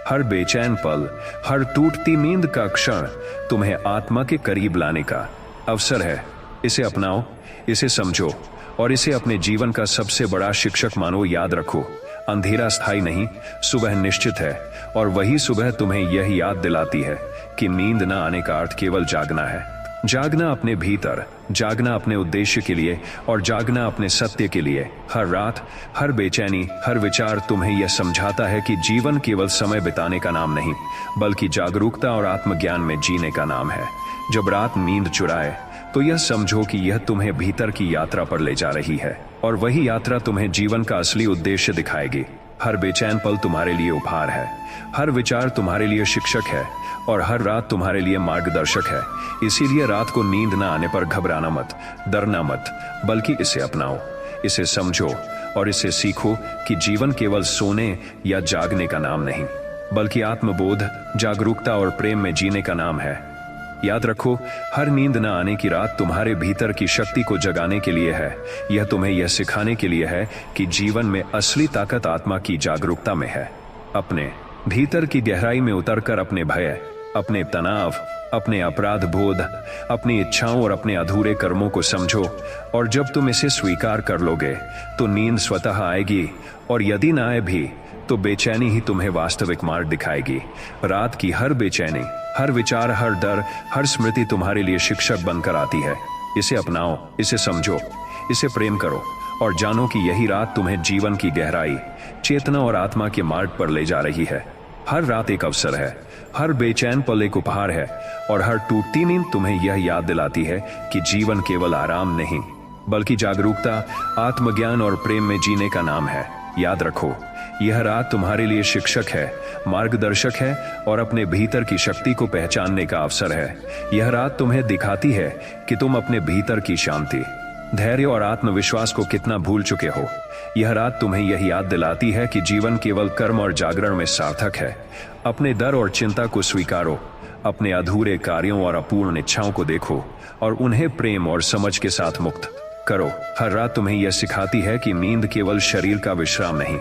हर बेचैन पल, हर टूटती नींद का क्षण तुम्हें आत्मा के करीब लाने का अवसर है। इसे अपनाओ, इसे समझो और इसे अपने जीवन का सबसे बड़ा शिक्षक मानो। याद रखो, अंधेरा स्थायी नहीं, सुबह निश्चित है और वही सुबह तुम्हें यह याद दिलाती है कि नींद न आने का अर्थ केवल जागना है। जागना अपने भीतर, जागना अपने उद्देश्य के लिए और जागना अपने सत्य के लिए। हर रात, हर बेचैनी, हर विचार तुम्हें यह समझाता है कि जीवन केवल समय बिताने का नाम नहीं, बल्कि जागरूकता और आत्मज्ञान में जीने का नाम है। जब रात नींद चुराए तो यह समझो कि यह तुम्हें भीतर की यात्रा पर ले जा रही है और वही यात्रा तुम्हें जीवन का असली उद्देश्य दिखाएगी। हर बेचैन पल तुम्हारे लिए उपहार है, हर विचार तुम्हारे लिए शिक्षक है और हर रात तुम्हारे लिए मार्गदर्शक है। इसीलिए रात को नींद न आने पर घबराना मत, डरना मत, बल्कि इसे अपनाओ, इसे समझो और इसे सीखो कि जीवन केवल सोने या जागने का नाम नहीं, बल्कि आत्मबोध, जागरूकता और प्रेम में जीने का नाम है। याद रखो, हर नींद न आने की रात तुम्हारे भीतर की शक्ति को जगाने के लिए है। यह तुम्हें यह सिखाने के लिए है कि जीवन में असली ताकत आत्मा की जागरूकता में है। अपने भीतर की गहराई में उतरकर अपने भय, अपने तनाव, अपने अपराध बोध, अपनी इच्छाओं और अपने अधूरे कर्मों को समझो और जब तुम इसे स्वीकार कर लोगे तो नींद स्वतः आएगी और यदि न आए भी तो बेचैनी ही तुम्हें वास्तविक मार्ग दिखाएगी। रात की हर बेचैनी, हर विचार, हर डर, हर स्मृति तुम्हारे लिए शिक्षक बनकर आती है। इसे अपनाओ, इसे समझो, इसे प्रेम करो और जानो कि यही रात तुम्हें जीवन की गहराई, चेतना और आत्मा के मार्ग पर ले जा रही है। हर रात एक अवसर है, हर बेचैन पल एक उपहार है और हर टूटती नींद तुम्हें यह याद दिलाती है कि जीवन केवल आराम नहीं, बल्कि जागरूकता, आत्मज्ञान और प्रेम में जीने का नाम है। याद रखो, यह रात तुम्हारे लिए शिक्षक है, मार्गदर्शक है और अपने भीतर की शक्ति को पहचानने का अवसर है। यह रात तुम्हें दिखाती है कि तुम अपने भीतर की शांति, धैर्य और आत्मविश्वास को कितना भूल चुके हो। यह रात तुम्हें यह याद दिलाती है कि जीवन केवल कर्म और जागरण में सार्थक है। अपने डर और चिंता को स्वीकारो, अपने अधूरे कार्यों और अपूर्ण इच्छाओं को देखो और उन्हें प्रेम और समझ के साथ मुक्त करो। हर रात तुम्हें यह सिखाती है कि नींद केवल शरीर का विश्राम नहीं,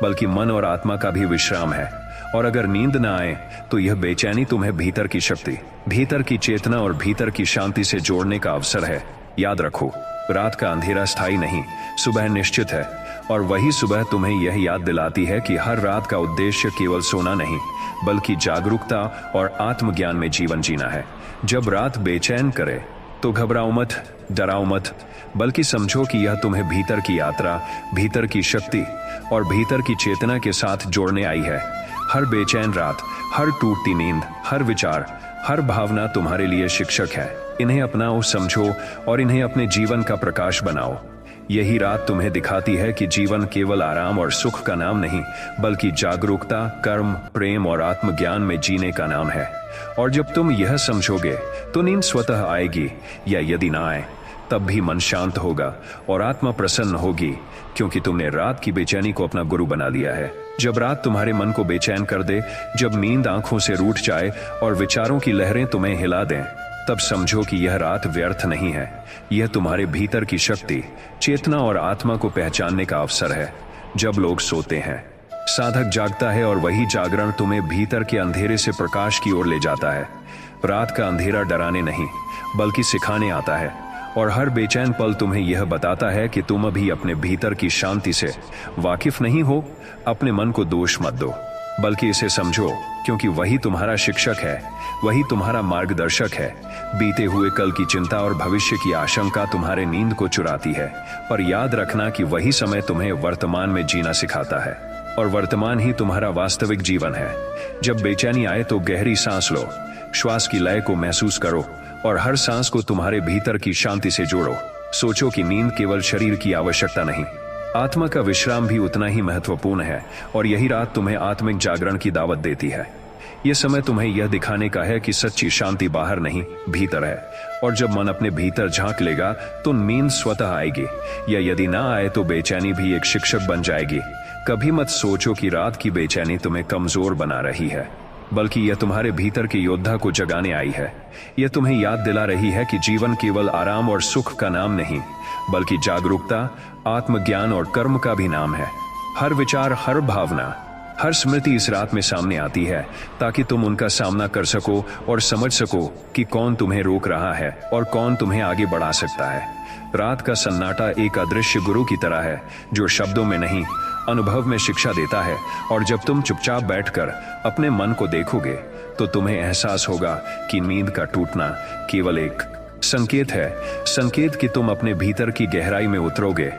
बल्कि मन और आत्मा का भी विश्राम है और अगर नींद ना आए तो यह बेचैनी तुम्हें भीतर की शक्ति, भीतर की चेतना और भीतर की शांति से जोड़ने का अवसर है। याद रखो, रात का अंधेरा स्थायी नहीं, सुबह निश्चित है। और वही सुबह तुम्हें यह याद दिलाती है कि हर रात का उद्देश्य केवल सोना नहीं, बल्कि जागरूकता और आत्मज्ञान में जीवन जीना है। जब रात बेचैन करे तो घबराओ मत, डराओ मत, बल्कि समझो कि यह तुम्हें भीतर की यात्रा, भीतर की शक्ति और भीतर की चेतना के साथ जोड़ने आई है। हर बेचैन रात, हर टूटती नींद, हर विचार, हर भावना तुम्हारे लिए शिक्षक है। इन्हें अपनाओ, समझो और इन्हें अपने जीवन का प्रकाश बनाओ। यही रात तुम्हें दिखाती है कि जीवन केवल आराम और सुख का नाम नहीं, बल्कि जागरूकता, कर्म, प्रेम और आत्मज्ञान में जीने का नाम है। और जब तुम यह समझोगे तो नींद स्वतः आएगी, या यदि ना आए तब भी मन शांत होगा और आत्मा प्रसन्न होगी, क्योंकि तुमने रात की बेचैनी को अपना गुरु बना लिया है। जब रात तुम्हारे मन को बेचैन कर दे, जब नींद आंखों से रूठ जाए और विचारों की लहरें तुम्हें हिला दें, तब समझो कि यह रात व्यर्थ नहीं है। यह तुम्हारे भीतर की शक्ति, चेतना और आत्मा को पहचानने का अवसर है। जब लोग सोते हैं, साधक जागता है और वही जागरण तुम्हें भीतर के अंधेरे से प्रकाश की ओर ले जाता है। रात का अंधेरा डराने नहीं, बल्कि सिखाने आता है। और हर बेचैन पल तुम्हें यह बताता है कि तुम अभी अपने भीतर की शांति से वाकिफ नहीं हो। अपने मन को दोष मत दो, बल्कि इसे समझो, क्योंकि वही तुम्हारा शिक्षक है, वही तुम्हारा मार्गदर्शक है। बीते हुए कल की चिंता और भविष्य की आशंका तुम्हारे नींद को चुराती है, पर याद रखना कि वही समय तुम्हें वर्तमान में जीना सिखाता है, और वर्तमान ही तुम्हारा वास्तविक जीवन है। जब बेचैनी आए तो गहरी सांस लो, श्वास की लय को महसूस करो और हर सांस को तुम्हारे भीतर की शांति से जोड़ो। सोचो कि नींद केवल शरीर की आवश्यकता नहीं, आत्मा का विश्राम भी उतना ही महत्वपूर्ण है। और यही रात तुम्हें आत्मिक जागरण की दावत देती है। यह समय तुम्हें यह दिखाने का है कि सच्ची शांति बाहर नहीं, भीतर है। और जब मन अपने भीतर झांक लेगा तो नींद स्वतः आएगी, या यदि ना आए तो बेचैनी भी एक शिक्षक बन जाएगी। कभी मत सोचो कि रात की बेचैनी तुम्हें कमजोर बना रही है, बल्कि यह तुम्हारे भीतर के योद्धा को जगाने आई है। यह तुम्हें याद दिला रही है कि जीवन केवल आराम और सुख का नाम नहीं, बल्कि जागरूकता, आत्मज्ञान और कर्म का भी नाम है। हर विचार, हर भावना, हर स्मृति इस रात में सामने आती है, ताकि तुम उनका सामना कर सको और समझ सको कि कौन तुम्हें रोक रहा है और कौन तुम्हें आगे बढ़ा सकता है। रात का सन्नाटा एक अदृश्य गुरु की तरह है, जो शब्दों में नहीं, अनुभव में शिक्षा देता है। और जब तुम चुपचाप बैठकर अपने मन को देखोगे तो तुम्हें एहसास होगा कि नींद का टूटना केवल एक संकेत है, संकेत कि तुम अपने भीतर की गहराई में उतरोगे,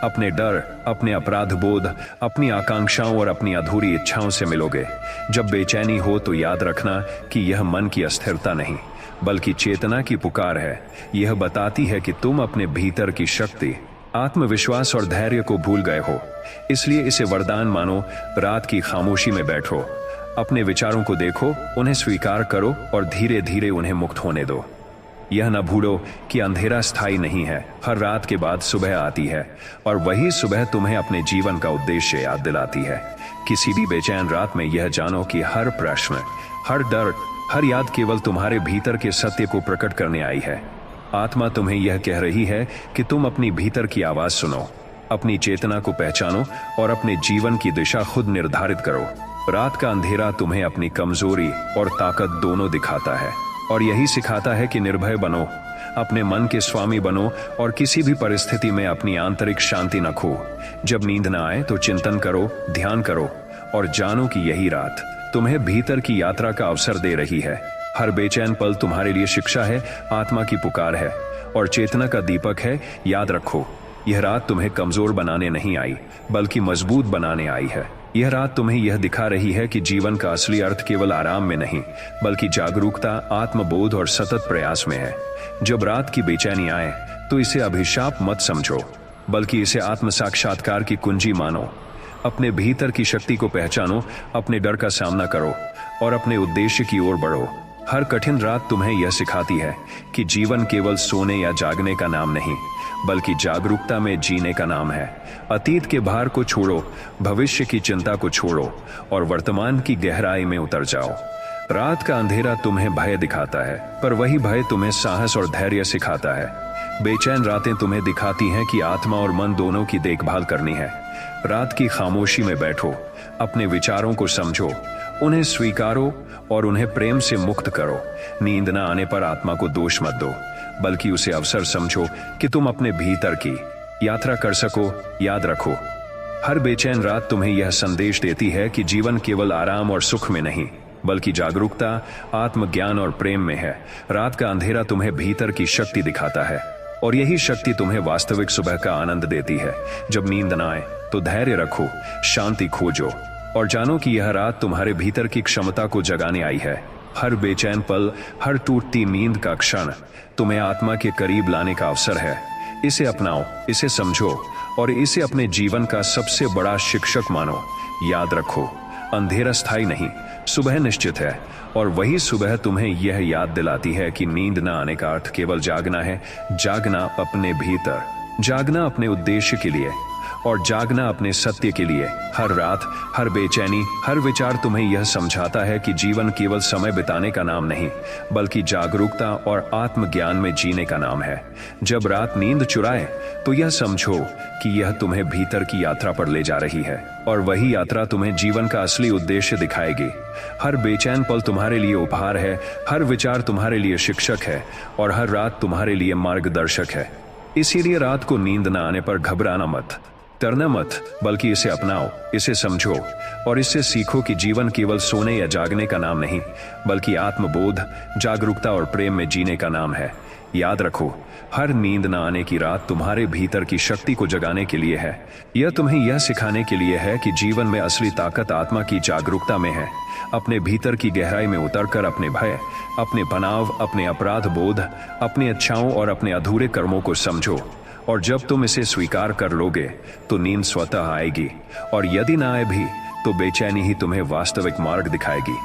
अपने डर, अपने अपराध बोध, अपनी आकांक्षाओं और अपनी अधूरी इच्छाओं से मिलोगे। जब बेचैनी हो तो याद रखना कि यह मन की अस्थिरता नहीं, बल्कि चेतना की पुकार है। यह बताती है कि तुम अपने भीतर की शक्ति, आत्मविश्वास और धैर्य को भूल गए हो। इसलिए इसे वरदान मानो। रात की खामोशी में बैठो, अपने विचारों को देखो, उन्हें स्वीकार करो और धीरे धीरे उन्हें मुक्त होने दो। यह न भूलो कि अंधेरा स्थायी नहीं है, हर रात के बाद सुबह आती है, और वही सुबह तुम्हें अपने जीवन का उद्देश्य याद दिलाती है। किसी भी बेचैन रात में यह जानो कि हर प्रश्न, हर डर, हर याद केवल तुम्हारे भीतर के सत्य को प्रकट करने आई है। आत्मा तुम्हें यह कह रही है कि तुम अपनी भीतर की आवाज सुनो, अपनी चेतना को पहचानो और अपने जीवन की दिशा खुद निर्धारित करो। रात का अंधेरा तुम्हें अपनी कमजोरी और ताकत दोनों दिखाता है, और यही सिखाता है कि निर्भय बनो, अपने मन के स्वामी बनो और किसी भी परिस्थिति में अपनी आंतरिक शांति न खो। जब नींद न आए तो चिंतन करो, ध्यान करो और जानो कि यही रात तुम्हें भीतर की यात्रा का अवसर दे रही है। हर बेचैन पल तुम्हारे लिए शिक्षा है, आत्मा की पुकार है और चेतना का दीपक है। याद रखो, यह रात तुम्हें कमजोर बनाने नहीं आई, बल्कि मजबूत बनाने आई है। यह रात तुम्हें यह दिखा रही है कि जीवन का असली अर्थ केवल आराम में नहीं, बल्कि जागरूकता, आत्मबोध और सतत प्रयास में है। जब रात की बेचैनी आए तो इसे अभिशाप मत समझो, बल्कि इसे आत्म साक्षात्कार की कुंजी मानो। अपने भीतर की शक्ति को पहचानो, अपने डर का सामना करो और अपने उद्देश्य की ओर बढ़ो। हर कठिन रात तुम्हें यह सिखाती है कि जीवन केवल सोने या जागने का नाम नहीं, बल्कि जागरूकता में जीने का नाम है। अतीत के भार को छोड़ो, भविष्य की चिंता को छोड़ो और वर्तमान की गहराई में उतर जाओ। रात का अंधेरा तुम्हें भय दिखाता है, पर वही भय तुम्हें साहस और धैर्य सिखाता है। बेचैन रातें तुम्हें दिखाती हैं कि आत्मा और मन दोनों की देखभाल करनी है। रात की खामोशी में बैठो, अपने विचारों को समझो उन्हें स्वीकारो और उन्हें प्रेम से मुक्त करो। नींद न आने पर आत्मा को दोष मत दो, बल्कि उसे अवसर समझो कि तुम अपने भीतर की यात्रा कर सको। याद रखो, हर बेचैन रात तुम्हें यह संदेश देती है कि जीवन केवल आराम और सुख में नहीं, बल्कि जागरूकता, आत्मज्ञान और प्रेम में है। रात का अंधेरा तुम्हें भीतर की शक्ति दिखाता है, और यही शक्ति तुम्हें वास्तविक सुबह का आनंद देती है। जब नींद न आए तो धैर्य रखो, शांति खोजो और जानो कि यह रात तुम्हारे भीतर की क्षमता को जगाने आई है। हर बेचैन पल, हर टूटती नींद का क्षण तुम्हें आत्मा के करीब लाने का अवसर है। इसे अपनाओ, इसे समझो और इसे अपने जीवन का सबसे बड़ा शिक्षक मानो। याद रखो, अंधेरा स्थायी नहीं, सुबह निश्चित है, और वही सुबह तुम्हें यह याद दिलाती है कि नींद न आने का अर्थ केवल जागना है। जागना अपने भीतर, जागना अपने उद्देश्य के लिए और जागना अपने सत्य के लिए। हर रात, हर बेचैनी, हर विचार तुम्हें यह समझाता है कि जीवन केवल समय बिताने का नाम नहीं, बल्कि जागरूकता और आत्मज्ञान में जीने का नाम है। जब रात नींद चुराए तो यह समझो कि यह तुम्हें भीतर की यात्रा पर ले जा रही है, और वही यात्रा तुम्हें जीवन का असली उद्देश्य दिखाएगी। हर बेचैन पल तुम्हारे लिए उपहार है, हर विचार तुम्हारे लिए शिक्षक है, और हर रात तुम्हारे लिए मार्गदर्शक है। इसीलिए रात को नींद न आने पर घबराना मत, डरना मत, बल्कि इसे अपनाओ, इसे समझो और इससे सीखो कि जीवन केवल सोने या जागने का नाम नहीं, बल्कि आत्मबोध, जागरूकता और प्रेम में जीने का नाम है। याद रखो, हर नींद न आने की रात तुम्हारे भीतर की शक्ति को जगाने के लिए है। यह तुम्हें यह सिखाने के लिए है कि जीवन में असली ताकत आत्मा की जागरूकता में है। अपने भीतर की गहराई में उतरकर अपने भय, अपने तनाव, अपने अपराध बोध, अपनी इच्छाओं और अपने अधूरे कर्मों को समझो, और जब तुम इसे स्वीकार कर लोगे तो नींद स्वतः आएगी, और यदि ना आए भी तो बेचैनी ही तुम्हें वास्तविक मार्ग दिखाएगी।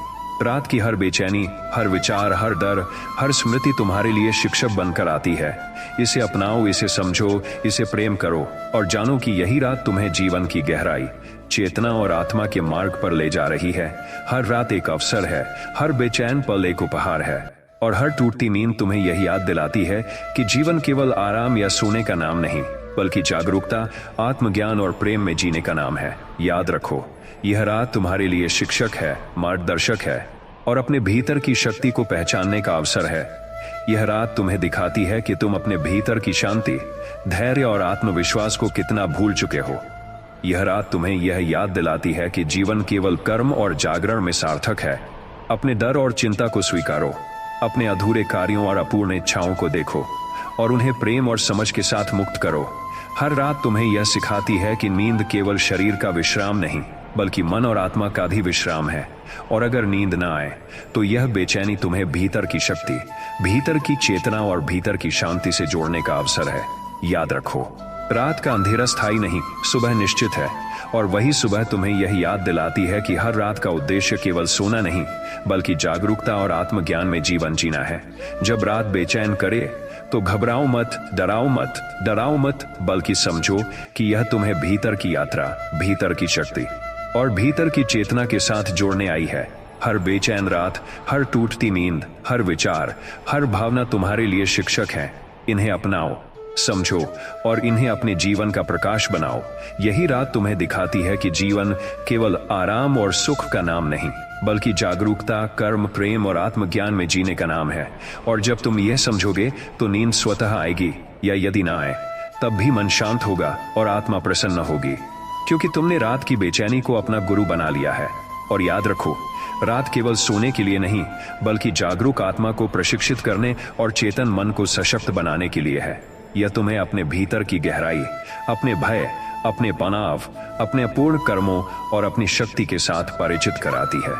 रात की हर बेचैनी, हर विचार, हर डर, हर स्मृति तुम्हारे लिए शिक्षक बनकर आती है। इसे अपनाओ, इसे समझो, इसे प्रेम करो और जानो कि यही रात तुम्हें जीवन की गहराई, चेतना और आत्मा के मार्ग पर ले जा रही है। हर रात एक अवसर है, हर बेचैन पल एक उपहार है, और हर टूटती नींद तुम्हें यही याद दिलाती है कि जीवन केवल आराम या सोने का नाम नहीं, बल्कि जागरूकता, आत्मज्ञान और प्रेम में जीने का नाम है। याद रखो, यह रात तुम्हारे लिए शिक्षक है, मार्गदर्शक है, और अपने भीतर की शक्ति को पहचानने का अवसर है। यह रात तुम्हें दिखाती है कि तुम अपने भीतर की शांति, धैर्य और आत्मविश्वास को कितना भूल चुके हो। यह रात तुम्हें यह याद दिलाती है कि जीवन केवल कर्म और जागरण में सार्थक है। अपने डर और चिंता को स्वीकारो, अपने अधूरे कार्यों और अपूर्ण इच्छाओं को देखो और उन्हें प्रेम और समझ के साथ मुक्त करो। हर रात तुम्हें यह सिखाती है कि नींद केवल शरीर का विश्राम नहीं, बल्कि मन और आत्मा का भी विश्राम है, और अगर नींद ना आए तो यह बेचैनी तुम्हें भीतर की शक्ति, भीतर की चेतना और भीतर की शांति से जोड़ने का अवसर है। याद रखो, रात का अंधेरा स्थायी नहीं, सुबह निश्चित है, और वही सुबह तुम्हें यह याद दिलाती है कि हर रात का उद्देश्य केवल सोना नहीं, बल्कि जागरूकता और आत्मज्ञान में जीवन जीना है। जब रात बेचैन करे तो घबराओ मत, डराओ मत, बल्कि समझो कि यह तुम्हें भीतर की यात्रा, भीतर की शक्ति और भीतर की चेतना के साथ जोड़ने आई है। हर बेचैन रात, हर टूटती नींद, हर विचार, हर भावना तुम्हारे लिए शिक्षक है। इन्हें अपनाओ, समझो और इन्हें अपने जीवन का प्रकाश बनाओ। यही रात तुम्हें दिखाती है कि जीवन केवल आराम और सुख का नाम नहीं, बल्कि जागरूकता, कर्म, प्रेम और आत्मज्ञान में जीने का नाम है। और जब तुम यह समझोगे तो नींद स्वतः आएगी, या यदि ना आए तब भी मन शांत होगा और आत्मा प्रसन्न होगी, क्योंकि तुमने रात की बेचैनी को अपना गुरु बना लिया है। और याद रखो, रात केवल सोने के लिए नहीं, बल्कि जागरूक आत्मा को प्रशिक्षित करने और चेतन मन को सशक्त बनाने के लिए है। यह तुम्हें अपने भीतर की गहराई, अपने भय, अपने तनाव, अपने अपूर्ण कर्मों और अपनी शक्ति के साथ परिचित कराती है।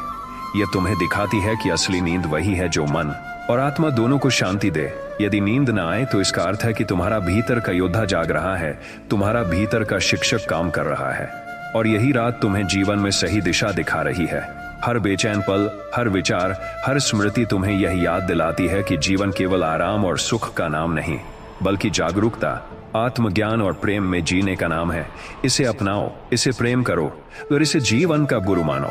यह तुम्हें दिखाती है कि असली नींद वही है जो मन और आत्मा दोनों को शांति दे। यदि नींद ना आए तो इसका अर्थ है कि तुम्हारा भीतर का योद्धा जाग रहा है, तुम्हारा भीतर का शिक्षक काम कर रहा है, और यही रात तुम्हें जीवन में सही दिशा दिखा रही है। हर बेचैन पल, हर विचार, हर स्मृति तुम्हें यह याद दिलाती है कि जीवन केवल आराम और सुख का नाम नहीं, बल्कि जागरूकता, आत्मज्ञान और प्रेम में जीने का नाम है। इसे अपनाओ, इसे प्रेम करो और इसे जीवन का गुरु मानो।